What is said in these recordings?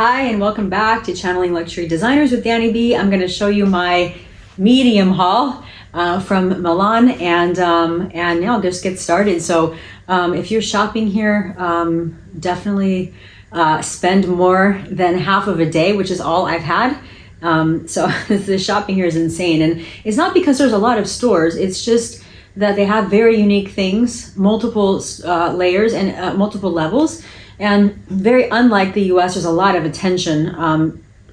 Hi, and welcome back to Channeling Luxury Designers with Dani B. I'm going to show you my medium haul from Milan, and yeah, I'll just get started. So if you're shopping here, definitely spend more than half of a day, which is all I've had. So the shopping here is insane, and it's not because there's a lot of stores. It's just that they have very unique things, multiple layers and multiple levels. And very unlike the US, there's a lot of attention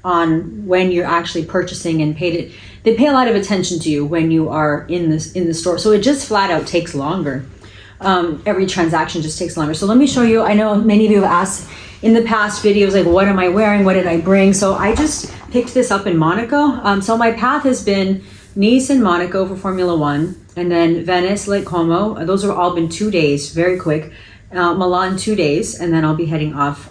on when you're actually purchasing and paid it. They pay a lot of attention to you when you are in the store. So it just flat out takes longer. Every transaction just takes longer. So let me show you. I know many of you have asked in the past videos, like, what am I wearing? What did I bring? So I just picked this up in Monaco. So my path has been Nice and Monaco for Formula One, and then Venice, Lake Como. Those have all been 2 days, very quick. Milan 2 days, and then I'll be heading off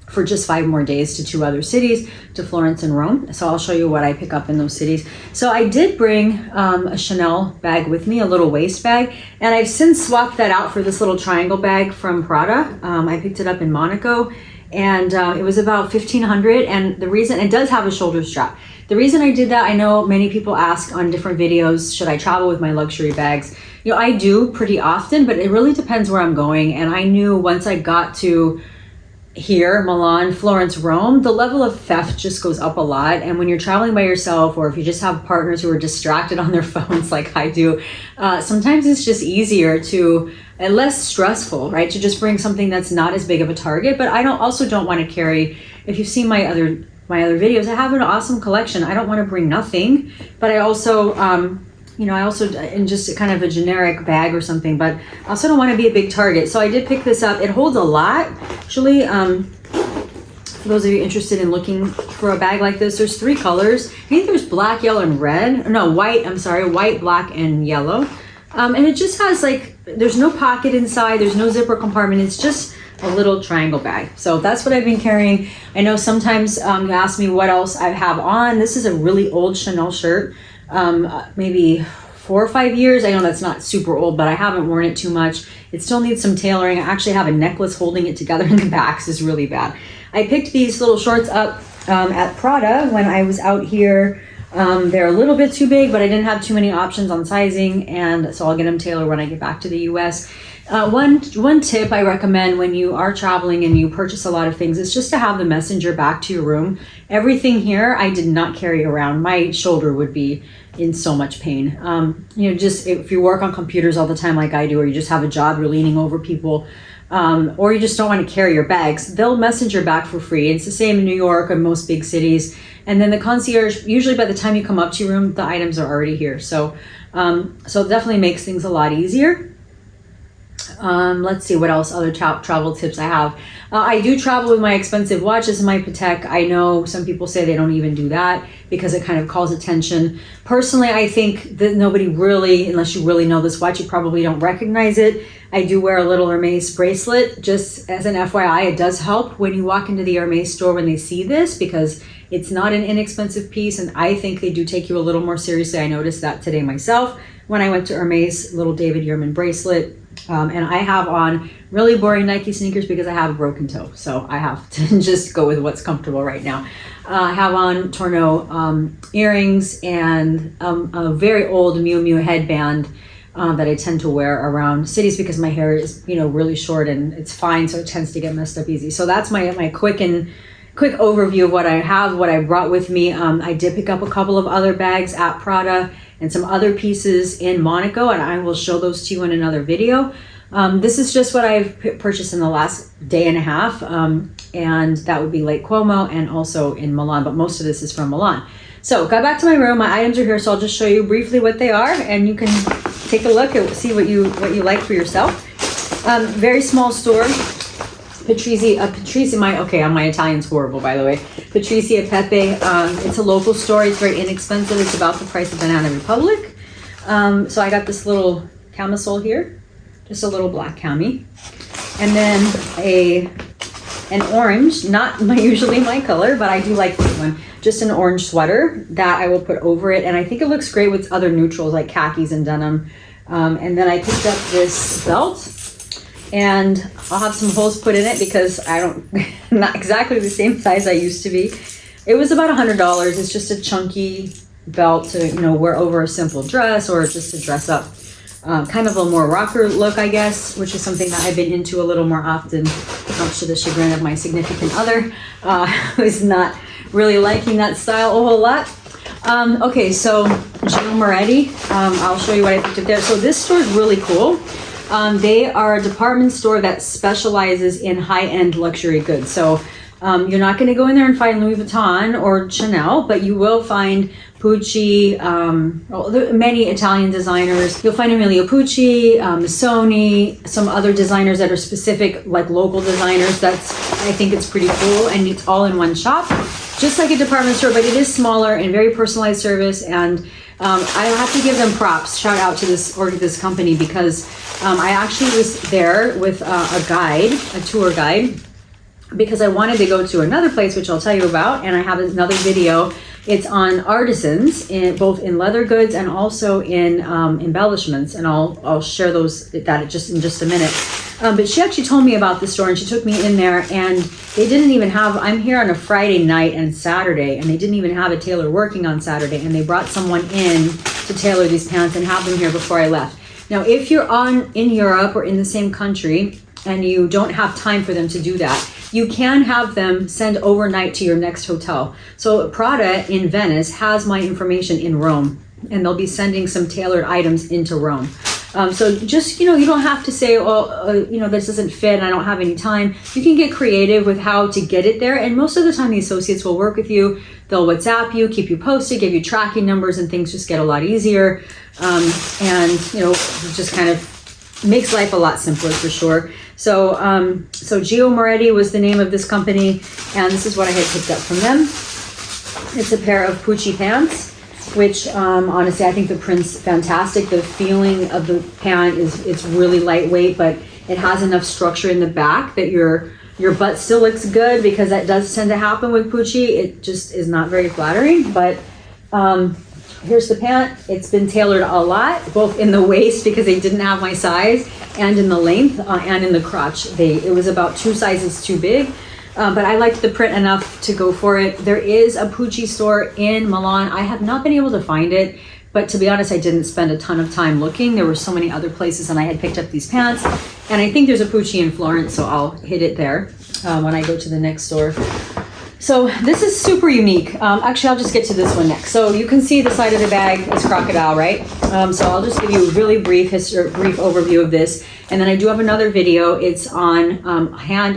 for just 5 more days to 2 other cities, to Florence and Rome. So I'll show you what I pick up in those cities. So I did bring a Chanel bag with me, a little waist bag, and I've since swapped that out for this little triangle bag from Prada. I picked it up in Monaco, and it was about $1,500, and the reason, it does have a shoulder strap. The reason I did that, I know many people ask on different videos, should I travel with my luxury bags? You know, I do pretty often, but it really depends where I'm going. And I knew once I got to here, Milan, Florence, Rome, the level of theft just goes up a lot. And when you're traveling by yourself, or if you just have partners who are distracted on their phones like I do, sometimes it's just easier to, and less stressful, right? To just bring something that's not as big of a target. But I also don't want to carry, if you've seen my other videos, I have an awesome collection. I don't want to bring nothing, but I also, in just kind of a generic bag or something, but I also don't want to be a big target. So I did pick this up. It holds a lot, actually. For those of you interested in looking for a bag like this, there's 3 colors. I think there's black, yellow, and red. No, white, I'm sorry, white, black, and yellow. And it just has there's no pocket inside, there's no zipper compartment. It's just a little triangle bag. So that's what I've been carrying. I know sometimes you ask me what else I have on. This is a really old Chanel shirt, maybe 4 or 5 years. I know that's not super old, but I haven't worn it too much. It still needs some tailoring. I actually have a necklace holding it together in the back. This is really bad. I picked these little shorts up at Prada when I was out here. They're a little bit too big, but I didn't have too many options on sizing, and so I'll get them tailored when I get back to the US. One tip I recommend when you are traveling and you purchase a lot of things is just to have the messenger back to your room. Everything here I did not carry around. My shoulder would be in so much pain. Just if you work on computers all the time like I do, or you just have a job, you're leaning over people, or you just don't want to carry your bags, they'll messenger back for free. It's the same in New York and most big cities. And then the concierge, usually by the time you come up to your room, the items are already here. So it definitely makes things a lot easier. Let's see what else, other travel tips I have. I do travel with my expensive watch. This is my Patek. I know some people say they don't even do that because it kind of calls attention. Personally, I think that nobody really, unless you really know this watch, you probably don't recognize it. I do wear a little Hermes bracelet. Just as an FYI, it does help when you walk into the Hermes store when they see this, because it's not an inexpensive piece, and I think they do take you a little more seriously. I noticed that today myself when I went to Hermes, little David Yurman bracelet. And I have on really boring Nike sneakers because I have a broken toe. So I have to just go with what's comfortable right now. I have on Tourneau earrings and a very old Miu Miu headband that I tend to wear around cities because my hair is, really short and it's fine. So it tends to get messed up easy. So that's my quick overview of what I have, what I brought with me. I did pick up a couple of other bags at Prada and some other pieces in Monaco, and I will show those to you in another video. This is just what I've purchased in the last day and a half, and that would be Lake Como and also in Milan, but most of this is from Milan. So got back to my room, my items are here, so I'll just show you briefly what they are, and you can take a look and see what you like for yourself. Very small store. Patrizia, my Italian's horrible, by the way. Patrizia Pepe, it's a local store. It's very inexpensive. It's about the price of Banana Republic. So I got this little camisole here, just a little black cami. And then an orange, not usually my color, but I do like this one. Just an orange sweater that I will put over it. And I think it looks great with other neutrals like khakis and denim. And then I picked up this belt. and I'll have some holes put in it because I don't, not exactly the same size I used to be. It was about $100. It's just a chunky belt to, you know, wear over a simple dress or just to dress up. Kind of a more rocker look, I guess, which is something that I've been into a little more often, much to the chagrin of my significant other, who's not really liking that style a whole lot. Okay, so Gio Moretti, I'll show you what I picked up there. So this store is really cool. They are a department store that specializes in high-end luxury goods. So you're not going to go in there and find Louis Vuitton or Chanel, but you will find Pucci, many Italian designers. You'll find Emilio Pucci, Missoni, some other designers that are specific, like local designers. I think it's pretty cool, and it's all in one shop, just like a department store, but it is smaller and very personalized service. And I have to give them props. Shout out to this company, because I actually was there with a guide, a tour guide, because I wanted to go to another place, which I'll tell you about, and I have another video. It's on artisans, both in leather goods and also in embellishments, and I'll share that just in just a minute. But she actually told me about the store, and she took me in there, and they didn't even have, I'm here on a Friday night and Saturday, and they didn't even have a tailor working on Saturday, and they brought someone in to tailor these pants and have them here before I left. Now, if you're in Europe or in the same country and you don't have time for them to do that, you can have them send overnight to your next hotel. So Prada in Venice has my information in Rome, and they'll be sending some tailored items into Rome. So just, you don't have to say, this doesn't fit and I don't have any time. You can get creative with how to get it there. And most of the time the associates will work with you. They'll WhatsApp you, keep you posted, give you tracking numbers, and things just get a lot easier. Just kind of makes life a lot simpler for sure. So Gio Moretti was the name of this company, and this is what I had picked up from them. It's a pair of Pucci pants, which honestly, I think the print's fantastic. The feeling of the pant it's really lightweight, but it has enough structure in the back that your butt still looks good, because that does tend to happen with Pucci. It just is not very flattering, but here's the pant. It's been tailored a lot, both in the waist, because they didn't have my size, and in the length, and in the crotch. It was about 2 sizes too big, but I liked the print enough to go for it. There is a Pucci store in Milan. I have not been able to find it, but to be honest, I didn't spend a ton of time looking. There were so many other places, and I had picked up these pants, and I think there's a Pucci in Florence, so I'll hit it there when I go to the next store. So this is super unique. Actually, I'll just get to this one next. So you can see the side of the bag is crocodile, right? So I'll just give you a really brief overview of this. And then I do have another video. It's on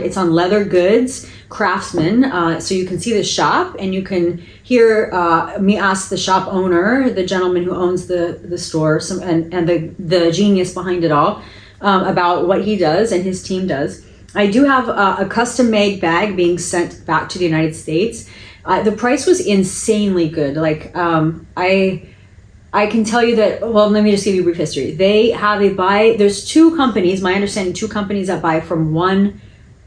it's on leather goods, craftsman. So you can see the shop, and you can hear me ask the shop owner, the gentleman who owns the store, and the genius behind it all, about what he does and his team does. I do have a custom-made bag being sent back to the United States. The price was insanely good. Like, I can tell you that, well, let me just give you a brief history. There's 2 companies, my understanding, 2 companies that buy from one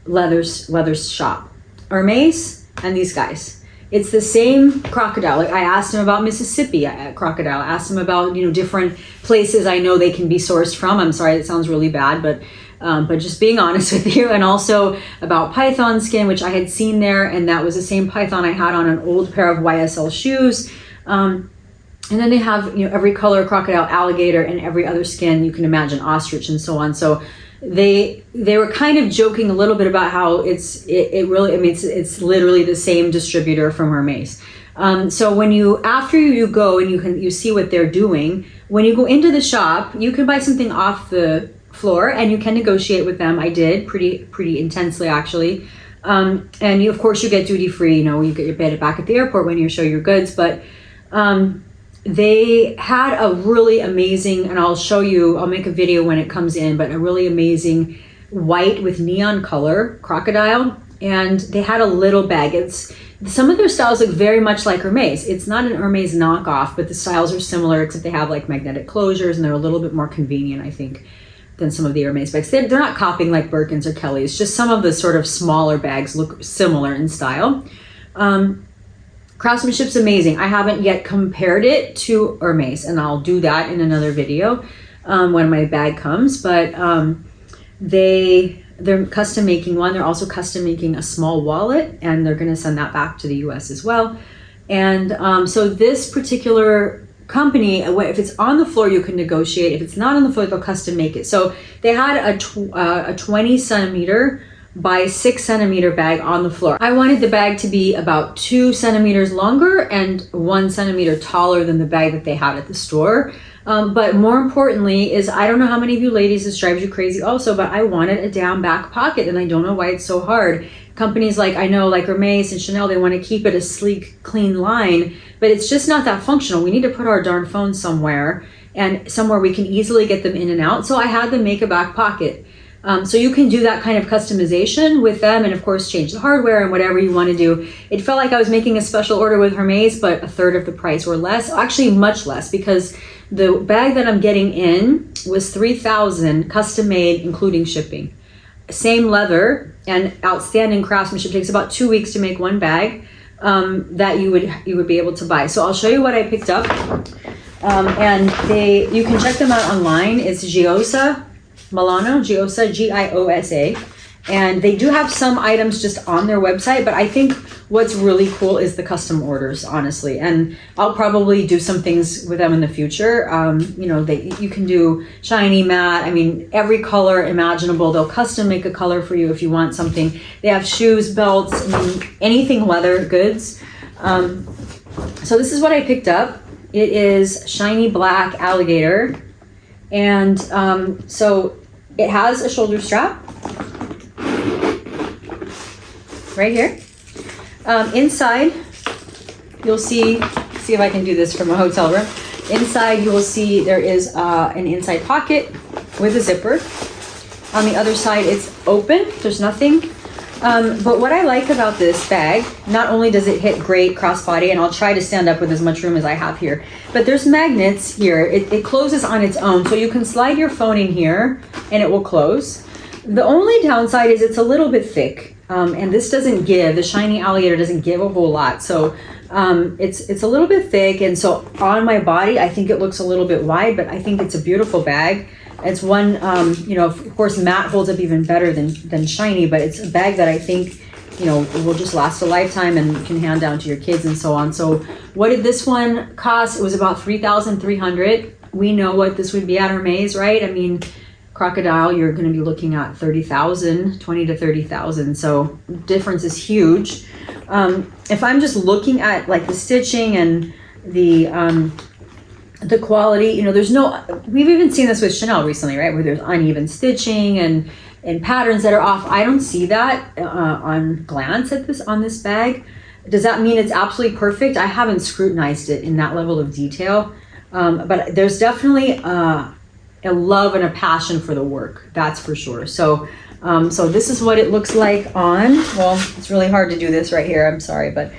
leather shop. Hermes and these guys. It's the same crocodile. Like, I asked him about Mississippi crocodile. I asked him about, different places I know they can be sourced from. I'm sorry, that sounds really bad, but just being honest with you. And also about python skin, which I had seen there, and that was the same python I had on an old pair of YSL shoes. And then they have, every color crocodile, alligator, and every other skin you can imagine, ostrich, and so on. So they were kind of joking a little bit about how it's literally the same distributor from Hermes. So after you go and you see what they're doing, when you go into the shop, you can buy something off the floor, and you can negotiate with them. I did pretty intensely, actually. And of course you get duty free. You get your bed back at the airport when you show your goods. But they had a really amazing, and I'll make a video when it comes in, but a really amazing white with neon color crocodile. And they had a little bag. Some of their styles look very much like Hermes. It's not an Hermes knockoff, but the styles are similar, except they have like magnetic closures, and they're a little bit more convenient, I think, than some of the Hermes bags. They're not copying like Birkins or Kellys. Just some of the sort of smaller bags look similar in style. Craftsmanship's amazing. I haven't yet compared it to Hermes, and I'll do that in another video when my bag comes. But they're custom making one. They're also custom making a small wallet, and they're going to send that back to the US as well. And so this particular company, if it's on the floor, you can negotiate. If it's not on the floor, they'll custom make it. So they had a 20 centimeter by 6 centimeter bag on the floor. I wanted the bag to be about 2 centimeters longer and 1 centimeter taller than the bag that they had at the store. But more importantly is, I don't know how many of you ladies this drives you crazy also, but I wanted a down back pocket, and I don't know why it's so hard. Companies like, I know, like Hermes and Chanel, they want to keep it a sleek, clean line, but it's just not that functional. We need to put our darn phones somewhere, and somewhere we can easily get them in and out. So I had them make a back pocket. So you can do that kind of customization with them, and of course change the hardware and whatever you want to do. It felt like I was making a special order with Hermes, but a third of the price or less, actually much less, because the bag that I'm getting in was $3,000 custom made, including shipping. Same leather and outstanding craftsmanship. Takes about 2 weeks to make one bag that you would be able to buy. So I'll show you what I picked up, and you can check them out online. It's Giosa Milano, Giosa, Giosa, and they do have some items just on their website, but I think what's really cool is the custom orders, honestly. And I'll probably do some things with them in the future. You know, you can do shiny, matte, I mean, every color imaginable. They'll custom make a color for you if you want something. They have shoes, belts, I mean, anything leather goods. So this is what I picked up. It is shiny black alligator. And so it has a shoulder strap right here. Inside, you'll see if I can do this from a hotel room. Inside, you will see there is an inside pocket with a zipper. On the other side, it's open. There's nothing. But what I like about this bag, not only does it hit great crossbody, and I'll try to stand up with as much room as I have here, but there's magnets here. It closes on its own, so you can slide your phone in here and it will close. The only downside is it's a little bit thick, and this doesn't give, the shiny alligator doesn't give a whole lot. So it's a little bit thick, and so on my body, I think it looks a little bit wide, but I think it's a beautiful bag. It's one, you know, of course, matte holds up even better than shiny, but it's a bag that I think, you know, will just last a lifetime and you can hand down to your kids and so on. So what did this one cost? It was about $3,300. We know what this would be at Hermes, right? I mean, crocodile, you're going to be looking at 30,000, 20 to 30,000. So difference is huge. If I'm just looking at like the stitching and the quality, you know, we've even seen this with Chanel recently, right? Where there's uneven stitching and patterns that are off. I don't see that on glance on this bag. Does that mean it's absolutely perfect? I haven't scrutinized it in that level of detail. But there's definitely a love and a passion for the work, that's for sure. So this is what it looks like on. Well, it's really hard to do this right here, I'm sorry, but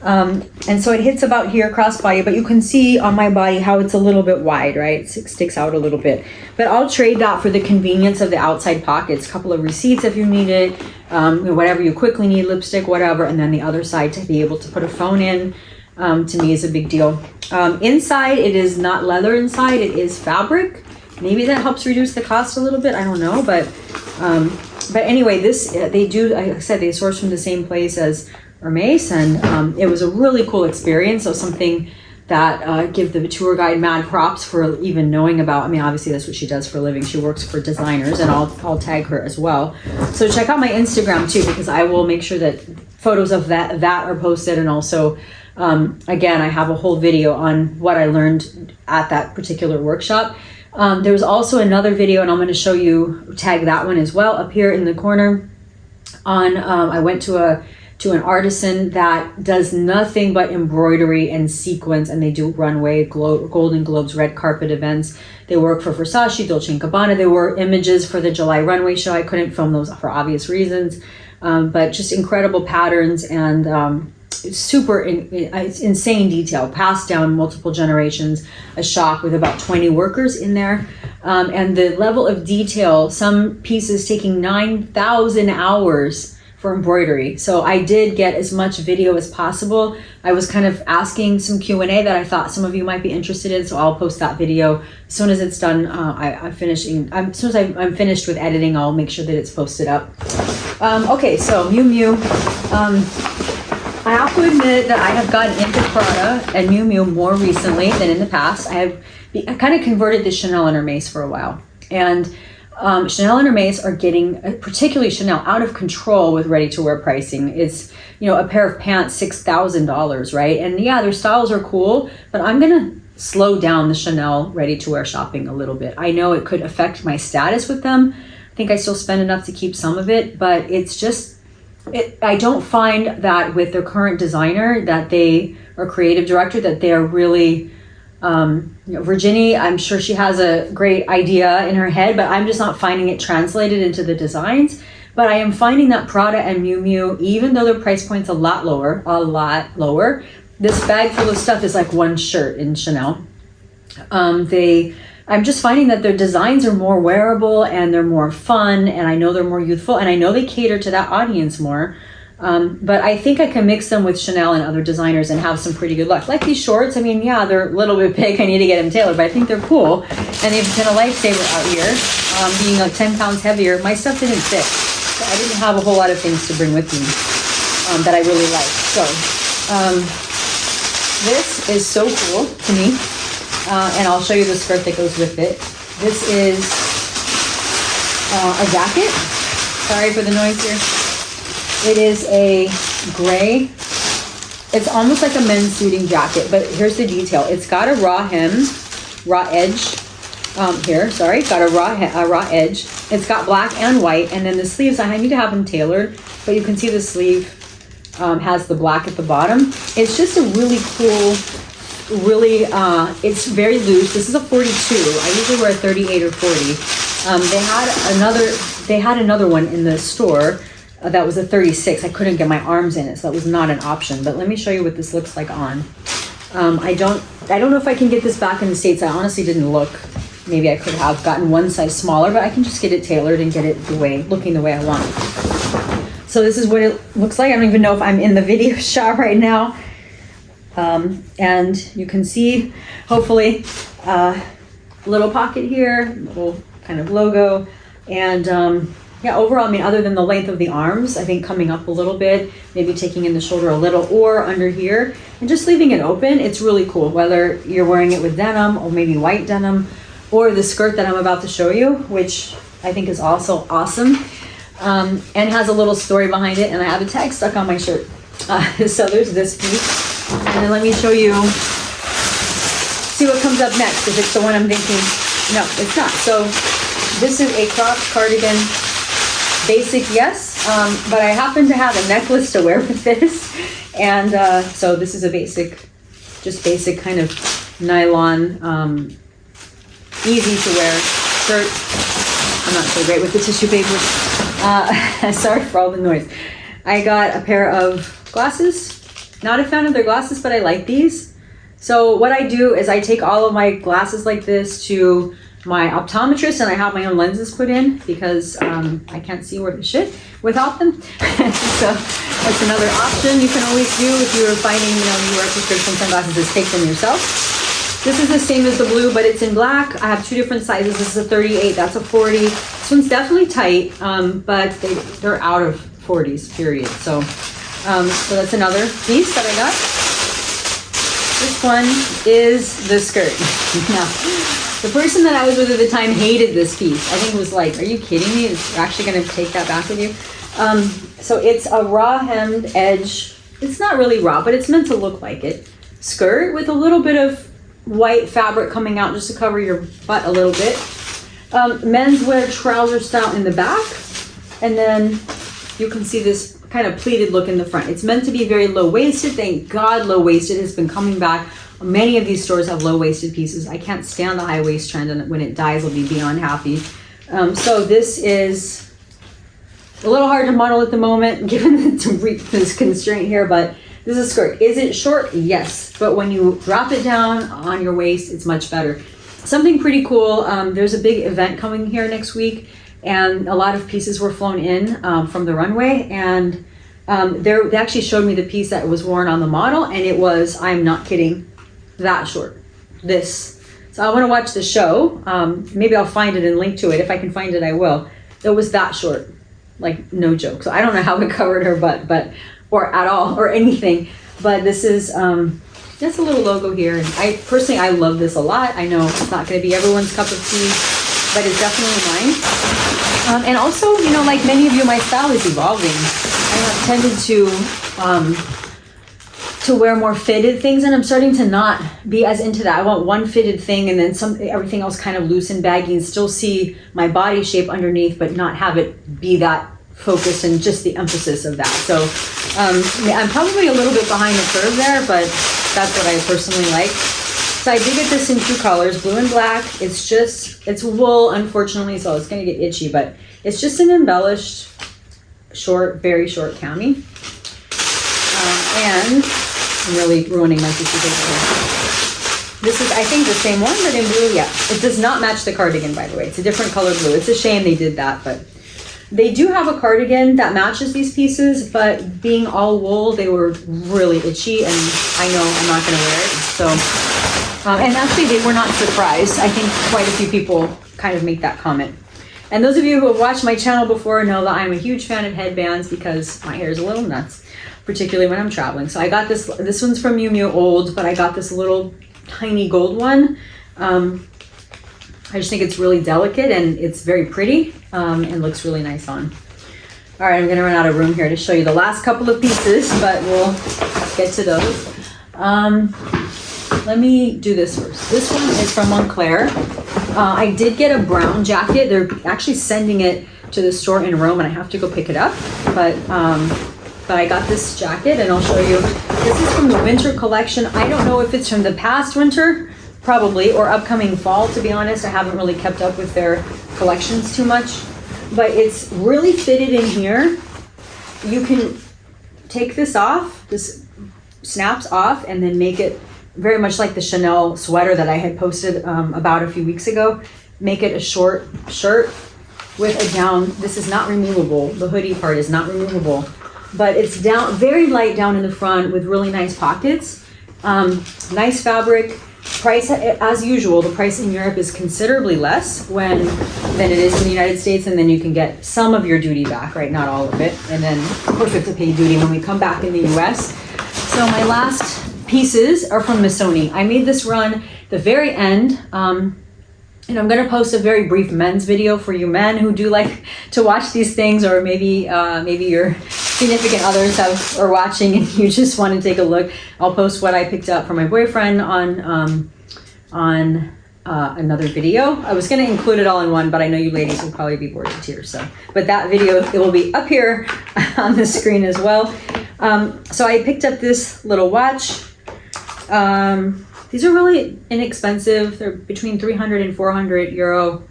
and so it hits about here crossbody, but you can see on my body how it's a little bit wide, right? It sticks out a little bit, but I'll trade that for the convenience of the outside pockets, a couple of receipts if you need it, whatever you quickly need, lipstick, whatever, and then the other side to be able to put a phone in, to me is a big deal. Inside, it is not leather inside, it is fabric. Maybe that helps reduce the cost a little bit, I don't know, but anyway, this, they do, like I said, they source from the same place as Hermes, and it was a really cool experience. So something that give the tour guide mad props for even knowing about. I mean, obviously that's what she does for a living. She works for designers, and I'll tag her as well. So check out my Instagram too, because I will make sure that photos of that are posted, and also again, I have a whole video on what I learned at that particular workshop. There was also another video, and I'm going to show you, tag that one as well up here in the corner. I went to an artisan that does nothing but embroidery and sequins, and they do runway, Golden Globes, red carpet events. They work for Versace, Dolce & Gabbana. They were images for the July runway show. I couldn't film those for obvious reasons, but just incredible patterns and it's insane detail, passed down multiple generations, a shop with about 20 workers in there. And the level of detail, some pieces taking 9,000 hours for embroidery. So I did get as much video as possible. I was kind of asking some Q&A that I thought some of you might be interested in, so I'll post that video as soon as it's done. As soon as I'm finished with editing, I'll make sure that it's posted up. Okay, so Miu Miu. I have to admit that I have gotten into Prada and Miu Miu more recently than in the past. I kind of converted to Chanel and Hermes for a while, and Chanel and Hermes are getting, particularly Chanel, out of control with ready-to-wear pricing. It's, you know, a pair of pants, $6,000, right? And yeah, their styles are cool, but I'm gonna slow down the Chanel ready-to-wear shopping a little bit. I know it could affect my status with them. I think I still spend enough to keep some of it, but it's just, I don't find that with their current designer, that they, or creative director, that they are really, Virginie, I'm sure she has a great idea in her head, but I'm just not finding it translated into the designs. But I am finding that Prada and Miu Miu, even though their price point's a lot lower, this bag full of stuff is like one shirt in Chanel. I'm just finding that their designs are more wearable and they're more fun, and I know they're more youthful, and I know they cater to that audience more. But I think I can mix them with Chanel and other designers and have some pretty good luck. Like these shorts, I mean, yeah, they're a little bit big. I need to get them tailored, but I think they're cool. And they've been a lifesaver out here, being like 10 pounds heavier. My stuff didn't fit. So I didn't have a whole lot of things to bring with me that I really like. So this is so cool to me. And I'll show you the skirt that goes with it. This is a jacket. Sorry for the noise here. It is a gray, it's almost like a men's suiting jacket, but here's the detail. It's got a raw hem, raw edge, got a raw edge. It's got black and white, and then the sleeves, I need to have them tailored, but you can see the sleeve has the black at the bottom. It's just a really cool, it's very loose. This is a 42. I usually wear a 38 or 40. They had another one in the store that was a 36. I couldn't get my arms in it, so that was not an option. But let me show you what this looks like on. I don't know if I can get this back in the States. I honestly didn't look. Maybe I could have gotten one size smaller, but I can just get it tailored and get it looking the way I want. So this is what it looks like. I don't even know if I'm in the video shot right now. And you can see, hopefully, little pocket here, little kind of logo, and yeah, overall, I mean, other than the length of the arms, I think coming up a little bit, maybe taking in the shoulder a little, or under here, and just leaving it open, it's really cool, whether you're wearing it with denim, or maybe white denim, or the skirt that I'm about to show you, which I think is also awesome, and has a little story behind it, and I have a tag stuck on my shirt. So there's this piece, and then let me show you, see what comes up next, if it's the one I'm thinking. No, it's not. So this is a croc cardigan. Basic, yes, but I happen to have a necklace to wear with this, and so this is a basic kind of nylon, easy to wear shirt. I'm not so great with the tissue paper. Sorry for all the noise. I got a pair of glasses. Not a fan of their glasses, but I like these. So what I do is I take all of my glasses like this to my optometrist, and I have my own lenses put in because I can't see worth a shit without them. So that's another option you can always do if you're finding, you wear prescription sunglasses, is take them yourself. This is the same as the blue, but it's in black. I have two different sizes. This is a 38, that's a 40. This one's definitely tight, but they're out of 40s, period. So that's another piece that I got. This one is the skirt. Now, the person that I was with at the time hated this piece. I think it was like, are you kidding me? You're actually gonna take that back with you? So it's a raw hemmed edge. It's not really raw, but it's meant to look like it. Skirt with a little bit of white fabric coming out just to cover your butt a little bit. Menswear trouser style in the back. And then you can see this kind of pleated look in the front. It's meant to be very low-waisted. Thank God low-waisted has been coming back. Many of these stores have low-waisted pieces. I can't stand the high-waist trend, and when it dies, I'll be beyond happy. So this is a little hard to model at the moment, given this constraint here, but this is a skirt. Is it short? Yes. But when you drop it down on your waist, it's much better. Something pretty cool. There's a big event coming here next week and a lot of pieces were flown in from the runway, and they actually showed me the piece that was worn on the model, and it was, I'm not kidding, that short. This. So I want to watch the show. Maybe I'll find it and link to it. If I can find it, I will. It was that short, like no joke. So I don't know how it covered her butt, or at all, or anything. But this is just a little logo here. And I personally, I love this a lot. I know it's not going to be everyone's cup of tea, but it's definitely mine. And also, you know, like many of you, my style is evolving. I have tended to wear more fitted things, and I'm starting to not be as into that. I want one fitted thing and then everything else kind of loose and baggy, and still see my body shape underneath, but not have it be that focused and just the emphasis of that. So I'm probably a little bit behind the curve there, but that's what I personally like. So I did get this in 2 colors, blue and black. It's wool, unfortunately, so it's gonna get itchy, but it's just an embellished, short, very short cami. And I'm really ruining my tissue paper here. This is, I think, the same one, but in blue, yeah. It does not match the cardigan, by the way. It's a different color blue. It's a shame they did that, but they do have a cardigan that matches these pieces, but being all wool, they were really itchy, and I know I'm not gonna wear it, so. And actually, they were not surprised. I think quite a few people kind of make that comment. And those of you who have watched my channel before know that I'm a huge fan of headbands because my hair is a little nuts, particularly when I'm traveling. So I got this one's from Miu Miu, old, but I got this little tiny gold one. I just think it's really delicate and it's very pretty and looks really nice on. All right, I'm gonna run out of room here to show you the last couple of pieces, but we'll get to those. Let me do this first. This one is from Montclair. I did get a brown jacket. They're actually sending it to the store in Rome, and I have to go pick it up. But I got this jacket, and I'll show you. This is from the winter collection. I don't know if it's from the past winter, probably, or upcoming fall, to be honest. I haven't really kept up with their collections too much. But it's really fitted in here. You can take this off. This snaps off, and then make it very much like the Chanel sweater that I had posted about a few weeks ago. Make it a short shirt with a down. This is not removable. The hoodie part is not removable, but it's down, very light down in the front with really nice pockets. Nice fabric. Price, as usual, the price in Europe is considerably less than it is in the United States, and then you can get some of your duty back, right? Not all of it. And then, of course, we have to pay duty when we come back in the US. So my last pieces are from Missoni. I made this run the very end, and I'm going to post a very brief men's video for you men who do like to watch these things, or maybe your significant others are watching and you just want to take a look. I'll post what I picked up for my boyfriend on another video. I was going to include it all in one, but I know you ladies will probably be bored to tears. But that video, it will be up here on the screen as well. So I picked up this little watch. These are really inexpensive. They're between 300 and 400 euro.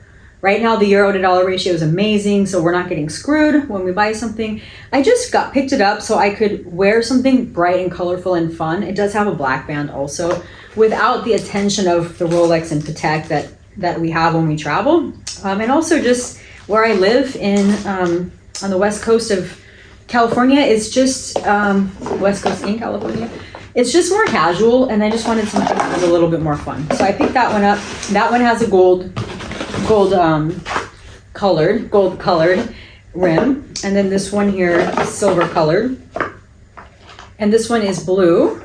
Right now, the euro to dollar ratio is amazing, so we're not getting screwed when we buy something. I just picked it up so I could wear something bright and colorful and fun. It does have a black band also, without the attention of the Rolex and Patek that we have when we travel. And also just where I live on the west coast of California, it's just, west coast in California. It's just more casual, and I just wanted something that was a little bit more fun. So I picked that one up. That one has a gold colored rim, and then this one here is silver colored, and this one is blue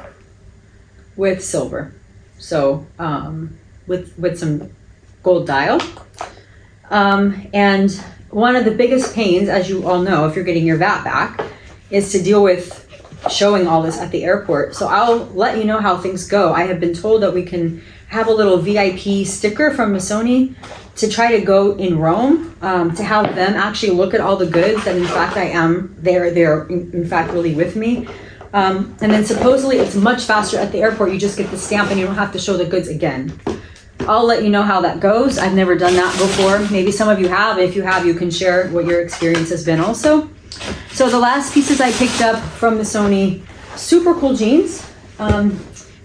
with silver. So with some gold dial. And one of the biggest pains, as you all know, if you're getting your VAT back, is to deal with showing all this at the airport. So I'll let you know how things go. I have been told that we can have a little VIP sticker from Missoni to try to go in Rome, to have them actually look at all the goods that in fact they're in fact really with me. And then supposedly it's much faster at the airport. You just get the stamp and you don't have to show the goods again. I'll let you know how that goes. I've never done that before. Maybe some of you have. If you have, you can share what your experience has been also. So the last pieces I picked up from Missoni, super cool jeans.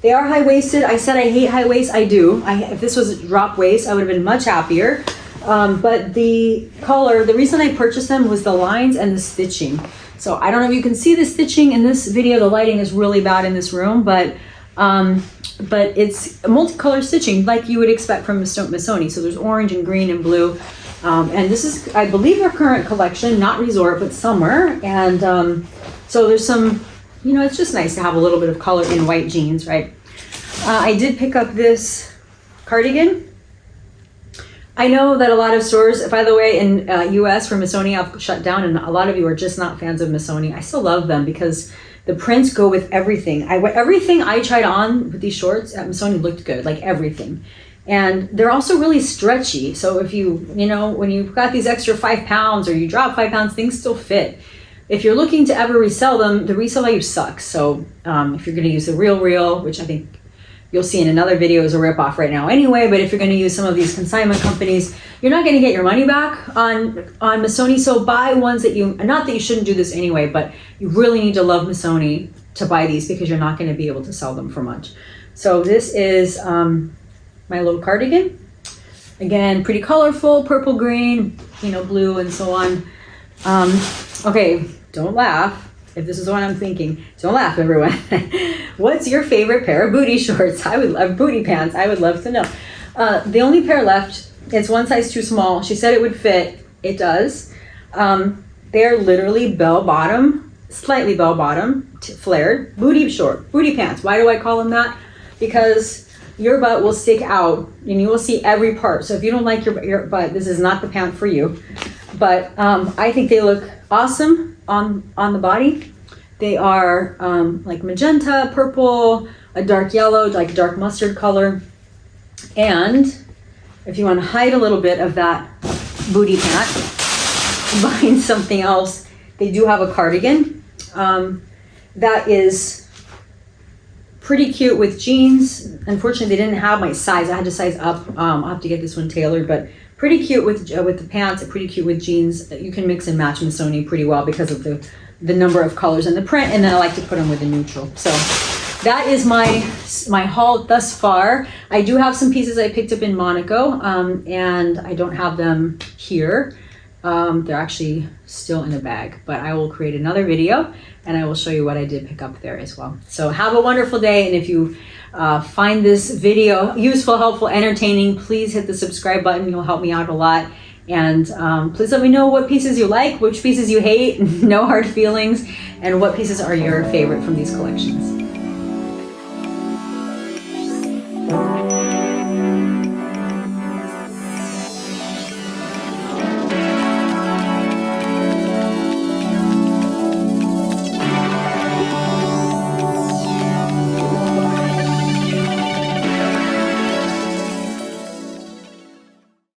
They are high-waisted. I said I hate high waist. I do. If this was a drop waist, I would have been much happier. But the color, the reason I purchased them was the lines and the stitching. So I don't know if you can see the stitching in this video. The lighting is really bad in this room, but it's multicolor stitching like you would expect from Missoni. So there's orange and green and blue. And this is, I believe, our current collection, not resort, but summer. And so there's some, you know, it's just nice to have a little bit of color in white jeans, right? I did pick up this cardigan. I know that a lot of stores, by the way, in US for Missoni have shut down, and a lot of you are just not fans of Missoni. I still love them because the prints go with everything. Everything I tried on with these shorts at Missoni looked good, like everything. And they're also really stretchy. So if you know, when you've got these extra 5 pounds or you drop 5 pounds, things still fit. If you're looking to ever resell them, the resale value sucks. So if you're gonna use the real, which I think you'll see in another video is a ripoff right now anyway, but if you're gonna use some of these consignment companies, you're not gonna get your money back on Missoni. So buy ones that not that you shouldn't do this anyway, but you really need to love Missoni to buy these because you're not gonna be able to sell them for much. So this is my little cardigan. Again, pretty colorful, purple, green, you know, blue and so on. Okay, don't laugh. If this is what I'm thinking, don't laugh, everyone. What's your favorite pair of booty shorts? I would love booty pants. I would love to know. The only pair left, it's one size too small. She said it would fit. It does. They're literally bell bottom, slightly bell bottom, flared, booty pants. Why do I call them that? Because your butt will stick out and you will see every part. So if you don't like your butt, this is not the pant for you. But I think they look awesome on the body. They are like magenta, purple, a dark yellow, like dark mustard color. And if you want to hide a little bit of that booty pant behind something else, they do have a cardigan that is pretty cute with jeans. Unfortunately, they didn't have my size. I had to size up. I'll have to get this one tailored, but pretty cute with the pants, pretty cute with jeans. You can mix and match Missoni pretty well because of the number of colors and the print, and then I like to put them with a neutral. So that is my haul thus far. I do have some pieces I picked up in Monaco, and I don't have them here. They're actually still in a bag, but I will create another video and I will show you what I did pick up there as well. So have a wonderful day, and if you find this video useful, helpful, entertaining, please hit the subscribe button. You'll help me out a lot. And please let me know what pieces you like, which pieces you hate, no hard feelings, and what pieces are your favorite from these collections.